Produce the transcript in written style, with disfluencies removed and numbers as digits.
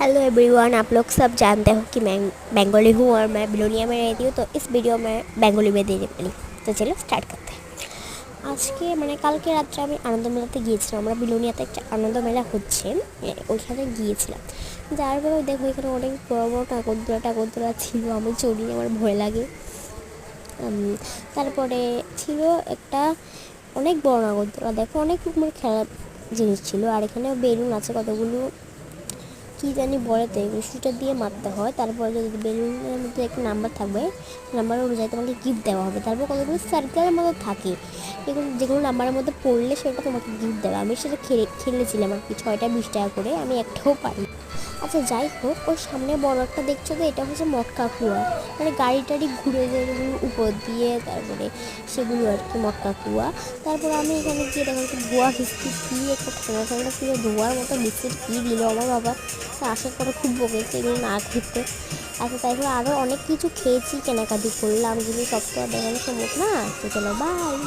Hello everyone, आप लोग सब जानते हो कि मैं बंगाली हूँ और मैं बिलोनिया में रहती हूँ। तो इस वीडियो में बेंगली में देने वाली। तो चलो स्टार्ट करते हैं। আজকে কালকে রাত্রে আমি আনন্দ মেলাতে গিয়েছিলাম। আমরা বিলোনিয়াতে একটা আনন্দ মেলা হচ্ছে, ওইখানে গিয়েছিলাম। যার পরে দেখো এখানে অনেক বড় বড় টাগরদোলা ছিল। আমি চড়ি, আমার ভয় লাগে। তারপরে ছিল একটা অনেক বড় নাগরদোলা, দেখো অনেক রকমের খেলার জিনিস ছিল। আর এখানে বেলুন আছে কতগুলো, কী জানি বলে, তো এগুলো সুইচটা দিয়ে মারতে হয়। তারপরে যদি বেলুনের মধ্যে একটা নাম্বার থাকবে, নাম্বার অনুযায়ী তোমাকে গিফট দেওয়া হবে। তারপর কতগুলো সার্কেলের মতো থাকে, এগুলো যেগুলো নাম্বারের মধ্যে পড়লে সেটা তোমাকে গিফট দেবে। আমি সেটা খেলেছিলাম আর কি, 6টা 20 টাকা করে, আমি একটাও পাই। আচ্ছা যাই হোক, ওই সামনে বড় একটা দেখছো তো, এটা হচ্ছে মটকা কুয়া। গাড়ি টাড়ি ঘুরে যায় উপর দিয়ে, তারপরে সেগুলো আর কি মটকা কুয়া। তারপরে আমি এখানে গিয়ে দেখো একটা ধোয়া হিস্ট্রি কী একটা ঠান্ডা ঠান্ডা ছিল, ধোয়ার মতো বিস্কিট কী দিল আমার বাবা। আসার পরে খুব বকেছে এগুলো না খেতে। আচ্ছা তারপরে আরও অনেক কিছু খেয়েছি, কেনাকাটি করলাম, কিন্তু সব তো আর দেখানো সম্ভব না। তো চলো বাই।